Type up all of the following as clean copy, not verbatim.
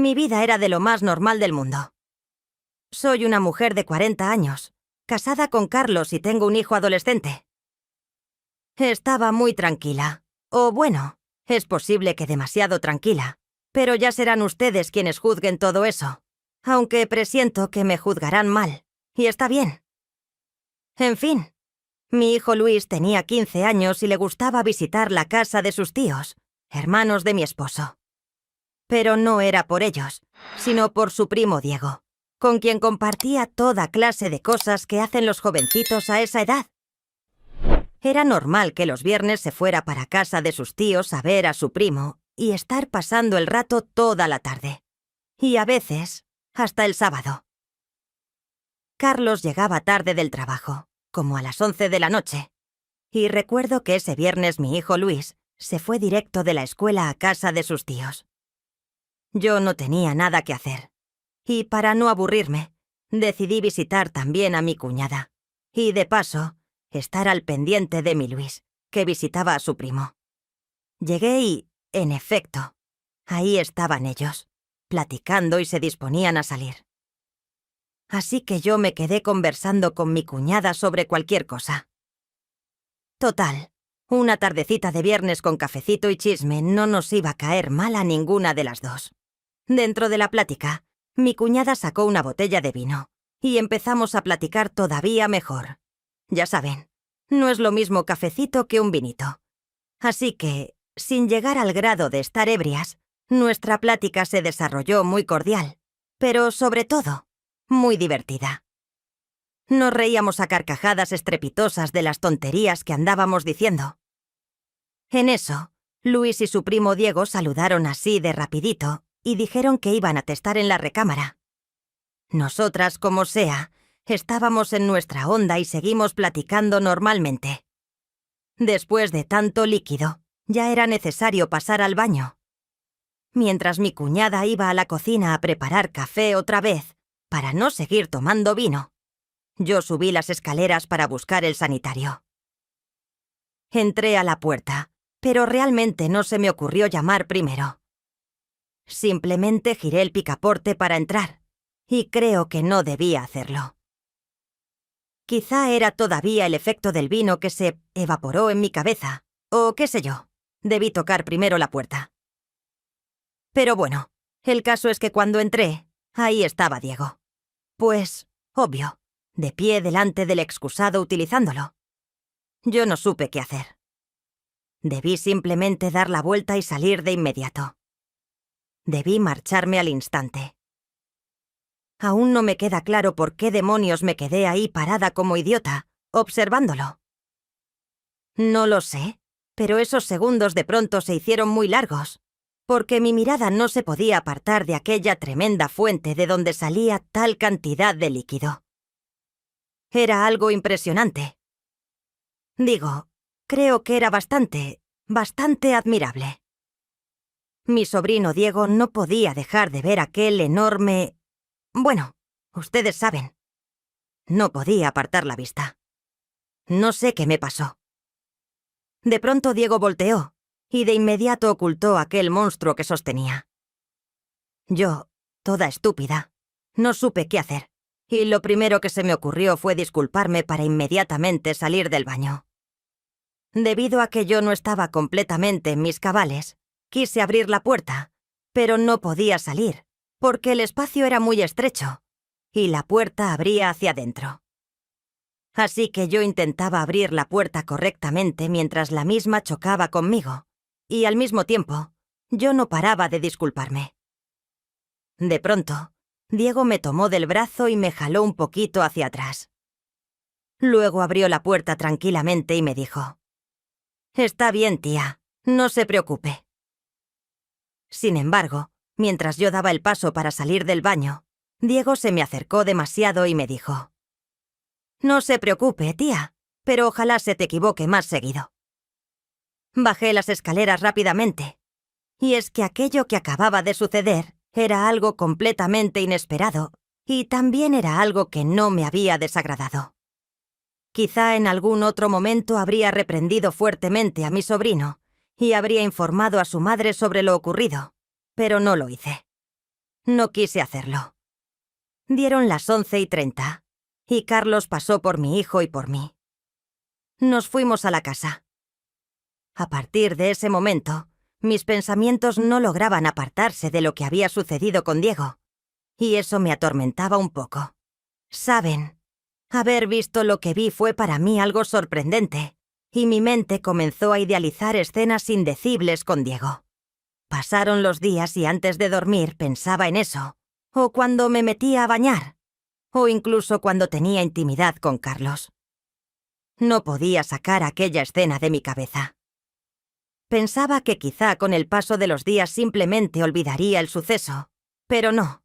Mi vida era de lo más normal del mundo. Soy una mujer de 40 años, casada con Carlos y tengo un hijo adolescente. Estaba muy tranquila. O bueno, es posible que demasiado tranquila. Pero ya serán ustedes quienes juzguen todo eso. Aunque presiento que me juzgarán mal. Y está bien. En fin, mi hijo Luis tenía 15 años y le gustaba visitar la casa de sus tíos, hermanos de mi esposo. Pero no era por ellos, sino por su primo Diego, con quien compartía toda clase de cosas que hacen los jovencitos a esa edad. Era normal que los viernes se fuera para casa de sus tíos a ver a su primo y estar pasando el rato toda la tarde. Y a veces, hasta el sábado. Carlos llegaba tarde del trabajo, como a las 11 de la noche. Y recuerdo que ese viernes mi hijo Luis se fue directo de la escuela a casa de sus tíos. Yo no tenía nada que hacer. Y para no aburrirme, decidí visitar también a mi cuñada. Y de paso, estar al pendiente de mi Luis, que visitaba a su primo. Llegué y, en efecto, ahí estaban ellos, platicando y se disponían a salir. Así que yo me quedé conversando con mi cuñada sobre cualquier cosa. Total, una tardecita de viernes con cafecito y chisme no nos iba a caer mal a ninguna de las dos. Dentro de la plática, mi cuñada sacó una botella de vino y empezamos a platicar todavía mejor. Ya saben, no es lo mismo cafecito que un vinito. Así que, sin llegar al grado de estar ebrias, nuestra plática se desarrolló muy cordial, pero sobre todo, muy divertida. Nos reíamos a carcajadas estrepitosas de las tonterías que andábamos diciendo. En eso, Luis y su primo Diego saludaron así de rapidito y dijeron que iban a testar en la recámara. Nosotras, como sea, estábamos en nuestra onda y seguimos platicando normalmente. Después de tanto líquido, ya era necesario pasar al baño. Mientras mi cuñada iba a la cocina a preparar café otra vez, para no seguir tomando vino, yo subí las escaleras para buscar el sanitario. Entré a la puerta, pero realmente no se me ocurrió llamar primero. Simplemente giré el picaporte para entrar, y creo que no debía hacerlo. Quizá era todavía el efecto del vino que se evaporó en mi cabeza, o qué sé yo, debí tocar primero la puerta. Pero bueno, el caso es que cuando entré, ahí estaba Diego. Pues, obvio, de pie delante del excusado utilizándolo. Yo no supe qué hacer. Debí simplemente dar la vuelta y salir de inmediato. Debí marcharme al instante. Aún no me queda claro por qué demonios me quedé ahí parada como idiota, observándolo. No lo sé, pero esos segundos de pronto se hicieron muy largos, porque mi mirada no se podía apartar de aquella tremenda fuente de donde salía tal cantidad de líquido. Era algo impresionante. Digo, creo que era bastante admirable. Mi sobrino Diego no podía dejar de ver aquel enorme... Bueno, ustedes saben. No podía apartar la vista. No sé qué me pasó. De pronto Diego volteó y de inmediato ocultó aquel monstruo que sostenía. Yo, toda estúpida, no supe qué hacer, y lo primero que se me ocurrió fue disculparme para inmediatamente salir del baño. Debido a que yo no estaba completamente en mis cabales, quise abrir la puerta, pero no podía salir, porque el espacio era muy estrecho, y la puerta abría hacia adentro. Así que yo intentaba abrir la puerta correctamente mientras la misma chocaba conmigo, y al mismo tiempo, yo no paraba de disculparme. De pronto, Diego me tomó del brazo y me jaló un poquito hacia atrás. Luego abrió la puerta tranquilamente y me dijo: «Está bien, tía, no se preocupe». Sin embargo, mientras yo daba el paso para salir del baño, Diego se me acercó demasiado y me dijo: «No se preocupe, tía, pero ojalá se te equivoque más seguido». Bajé las escaleras rápidamente, y es que aquello que acababa de suceder era algo completamente inesperado, y también era algo que no me había desagradado. Quizá en algún otro momento habría reprendido fuertemente a mi sobrino y habría informado a su madre sobre lo ocurrido, pero no lo hice. No quise hacerlo. Dieron las 11:30, y Carlos pasó por mi hijo y por mí. Nos fuimos a la casa. A partir de ese momento, mis pensamientos no lograban apartarse de lo que había sucedido con Diego, y eso me atormentaba un poco. Saben, haber visto lo que vi fue para mí algo sorprendente, y mi mente comenzó a idealizar escenas indecibles con Diego. Pasaron los días y antes de dormir pensaba en eso, o cuando me metía a bañar, o incluso cuando tenía intimidad con Carlos. No podía sacar aquella escena de mi cabeza. Pensaba que quizá con el paso de los días simplemente olvidaría el suceso, pero no.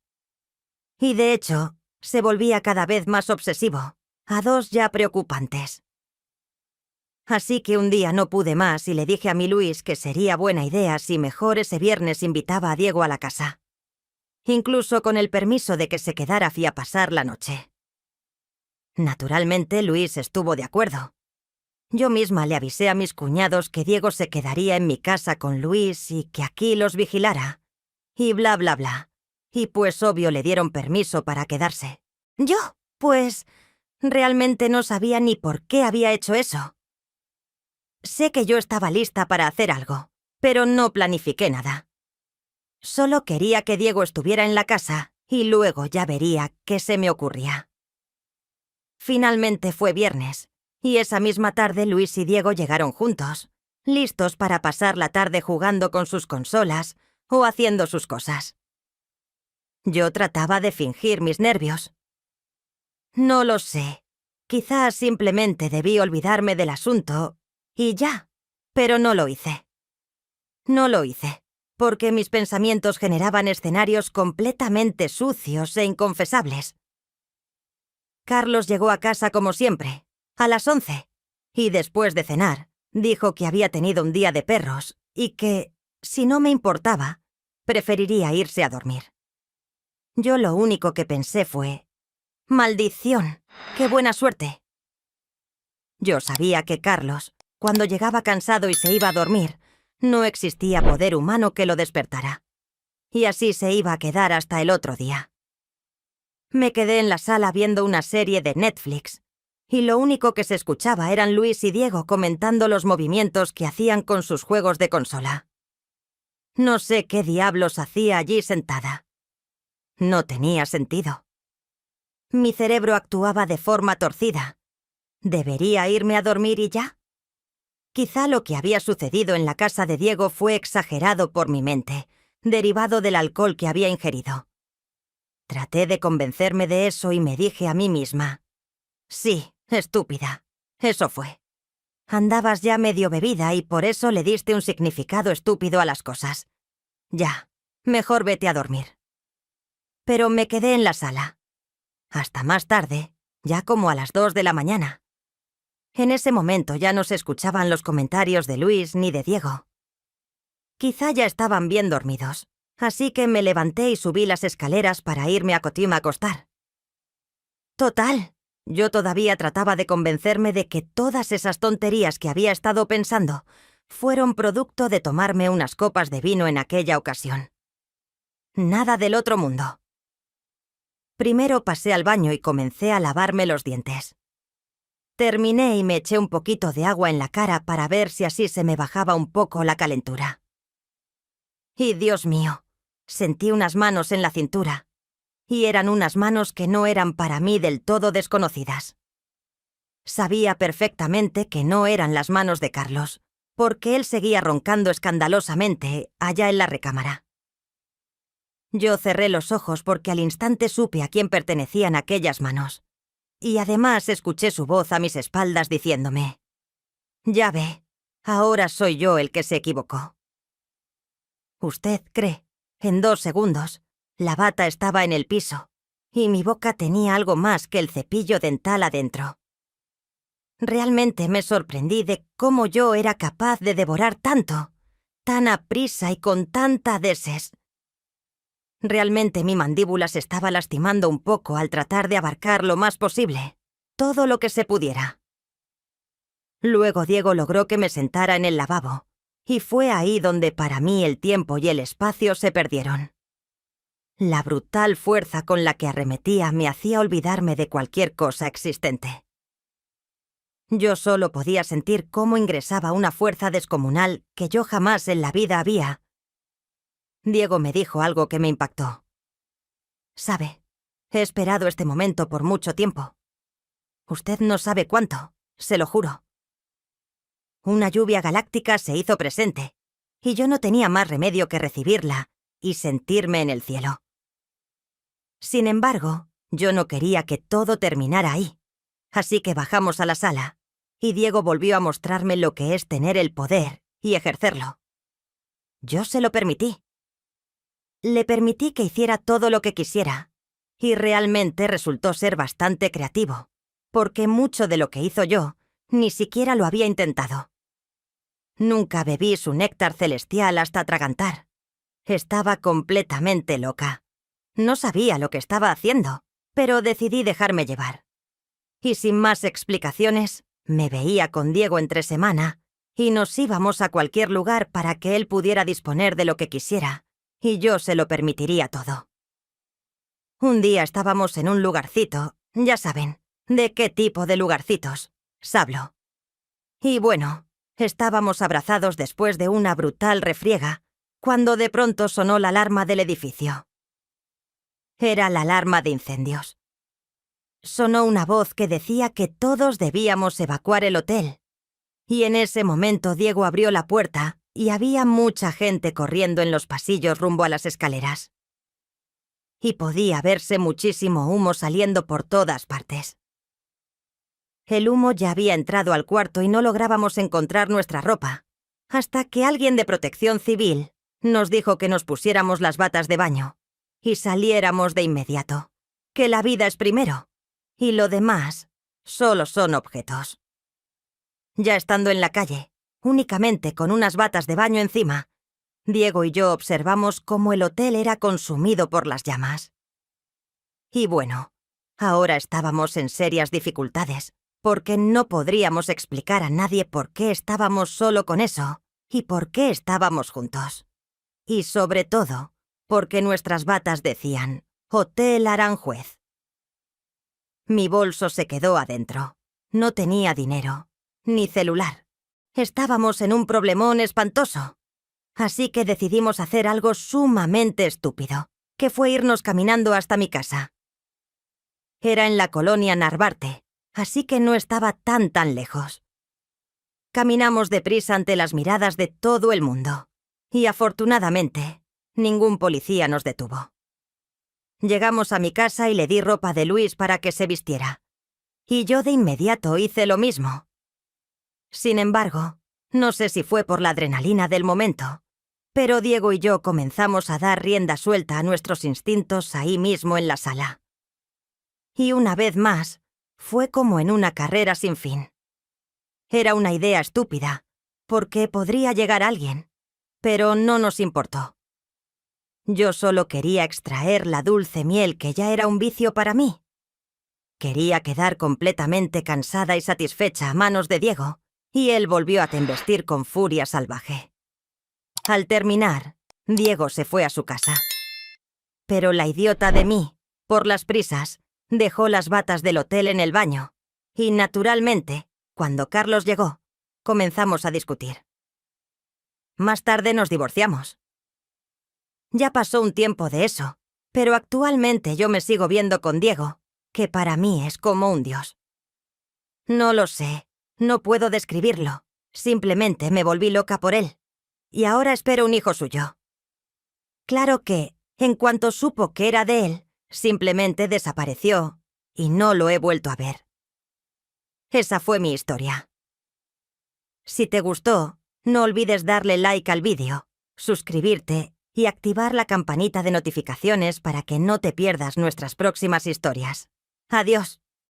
Y de hecho, se volvía cada vez más obsesivo, a dos ya preocupantes. Así que un día no pude más y le dije a mi Luis que sería buena idea si mejor ese viernes invitaba a Diego a la casa, incluso con el permiso de que se quedara a pasar la noche. Naturalmente, Luis estuvo de acuerdo. Yo misma le avisé a mis cuñados que Diego se quedaría en mi casa con Luis y que aquí los vigilara. Y bla, bla, bla. Y pues obvio le dieron permiso para quedarse. Yo, pues, realmente no sabía ni por qué había hecho eso. Sé que yo estaba lista para hacer algo, pero no planifiqué nada. Solo quería que Diego estuviera en la casa y luego ya vería qué se me ocurría. Finalmente fue viernes. Y esa misma tarde Luis y Diego llegaron juntos, listos para pasar la tarde jugando con sus consolas o haciendo sus cosas. Yo trataba de fingir mis nervios. No lo sé. Quizás simplemente debí olvidarme del asunto y ya, pero no lo hice. No lo hice, porque mis pensamientos generaban escenarios completamente sucios e inconfesables. Carlos llegó a casa como siempre, a las 11, y después de cenar, dijo que había tenido un día de perros y que, si no me importaba, preferiría irse a dormir. Yo lo único que pensé fue: ¡maldición! ¡Qué buena suerte! Yo sabía que Carlos, cuando llegaba cansado y se iba a dormir, no existía poder humano que lo despertara. Y así se iba a quedar hasta el otro día. Me quedé en la sala viendo una serie de Netflix, y lo único que se escuchaba eran Luis y Diego comentando los movimientos que hacían con sus juegos de consola. No sé qué diablos hacía allí sentada. No tenía sentido. Mi cerebro actuaba de forma torcida. ¿Debería irme a dormir y ya? Quizá lo que había sucedido en la casa de Diego fue exagerado por mi mente, derivado del alcohol que había ingerido. Traté de convencerme de eso y me dije a mí misma: sí, estúpida, eso fue. Andabas ya medio bebida y por eso le diste un significado estúpido a las cosas. Ya, mejor vete a dormir. Pero me quedé en la sala. Hasta más tarde, ya como a las 2 de la mañana. En ese momento ya no se escuchaban los comentarios de Luis ni de Diego. Quizá ya estaban bien dormidos, así que me levanté y subí las escaleras para irme a Cotim a acostar. Total, yo todavía trataba de convencerme de que todas esas tonterías que había estado pensando fueron producto de tomarme unas copas de vino en aquella ocasión. Nada del otro mundo. Primero pasé al baño y comencé a lavarme los dientes. Terminé y me eché un poquito de agua en la cara para ver si así se me bajaba un poco la calentura. Y Dios mío, sentí unas manos en la cintura, y eran unas manos que no eran para mí del todo desconocidas. Sabía perfectamente que no eran las manos de Carlos, porque él seguía roncando escandalosamente allá en la recámara. Yo cerré los ojos porque al instante supe a quién pertenecían aquellas manos, y además escuché su voz a mis espaldas diciéndome: «Ya ve, ahora soy yo el que se equivocó». Usted cree, en 2 segundos, la bata estaba en el piso, y mi boca tenía algo más que el cepillo dental adentro. Realmente me sorprendí de cómo yo era capaz de devorar tanto, tan aprisa y con tanta deses. Realmente mi mandíbula se estaba lastimando un poco al tratar de abarcar lo más posible, todo lo que se pudiera. Luego Diego logró que me sentara en el lavabo, y fue ahí donde para mí el tiempo y el espacio se perdieron. La brutal fuerza con la que arremetía me hacía olvidarme de cualquier cosa existente. Yo solo podía sentir cómo ingresaba una fuerza descomunal que yo jamás en la vida había. Diego me dijo algo que me impactó. «Sabe, he esperado este momento por mucho tiempo. Usted no sabe cuánto, se lo juro». Una lluvia galáctica se hizo presente, y yo no tenía más remedio que recibirla y sentirme en el cielo. Sin embargo, yo no quería que todo terminara ahí, así que bajamos a la sala, y Diego volvió a mostrarme lo que es tener el poder y ejercerlo. Yo se lo permití. Le permití que hiciera todo lo que quisiera, y realmente resultó ser bastante creativo, porque mucho de lo que hizo yo ni siquiera lo había intentado. Nunca bebí su néctar celestial hasta atragantar. Estaba completamente loca. No sabía lo que estaba haciendo, pero decidí dejarme llevar. Y sin más explicaciones, me veía con Diego entre semana, y nos íbamos a cualquier lugar para que él pudiera disponer de lo que quisiera, y yo se lo permitiría todo. Un día estábamos en un lugarcito, ya saben, ¿de qué tipo de lugarcitos? Sablo. Y bueno, estábamos abrazados después de una brutal refriega, cuando de pronto sonó la alarma del edificio. Era la alarma de incendios. Sonó una voz que decía que todos debíamos evacuar el hotel. Y en ese momento Diego abrió la puerta y había mucha gente corriendo en los pasillos rumbo a las escaleras. Y podía verse muchísimo humo saliendo por todas partes. El humo ya había entrado al cuarto y no lográbamos encontrar nuestra ropa, hasta que alguien de Protección Civil nos dijo que nos pusiéramos las batas de baño y saliéramos de inmediato, que la vida es primero, y lo demás solo son objetos. Ya estando en la calle, únicamente con unas batas de baño encima, Diego y yo observamos cómo el hotel era consumido por las llamas. Y bueno, ahora estábamos en serias dificultades, porque no podríamos explicar a nadie por qué estábamos solo con eso y por qué estábamos juntos. Y sobre todo, porque nuestras batas decían Hotel Aranjuez. Mi bolso se quedó adentro. No tenía dinero, ni celular. Estábamos en un problemón espantoso. Así que decidimos hacer algo sumamente estúpido, que fue irnos caminando hasta mi casa. Era en la colonia Narvarte, así que no estaba tan lejos. Caminamos deprisa ante las miradas de todo el mundo, y afortunadamente, ningún policía nos detuvo. Llegamos a mi casa y le di ropa de Luis para que se vistiera, y yo de inmediato hice lo mismo. Sin embargo, no sé si fue por la adrenalina del momento, pero Diego y yo comenzamos a dar rienda suelta a nuestros instintos ahí mismo en la sala. Y una vez más, fue como en una carrera sin fin. Era una idea estúpida, porque podría llegar alguien, pero no nos importó. Yo solo quería extraer la dulce miel que ya era un vicio para mí. Quería quedar completamente cansada y satisfecha a manos de Diego, y él volvió a tembestir con furia salvaje. Al terminar, Diego se fue a su casa. Pero la idiota de mí, por las prisas, dejó las batas del hotel en el baño, y naturalmente, cuando Carlos llegó, comenzamos a discutir. Más tarde nos divorciamos. Ya pasó un tiempo de eso, pero actualmente yo me sigo viendo con Diego, que para mí es como un dios. No lo sé, no puedo describirlo, simplemente me volví loca por él, y ahora espero un hijo suyo. Claro que, en cuanto supo que era de él, simplemente desapareció, y no lo he vuelto a ver. Esa fue mi historia. Si te gustó, no olvides darle like al vídeo, suscribirte y activar la campanita de notificaciones para que no te pierdas nuestras próximas historias. Adiós.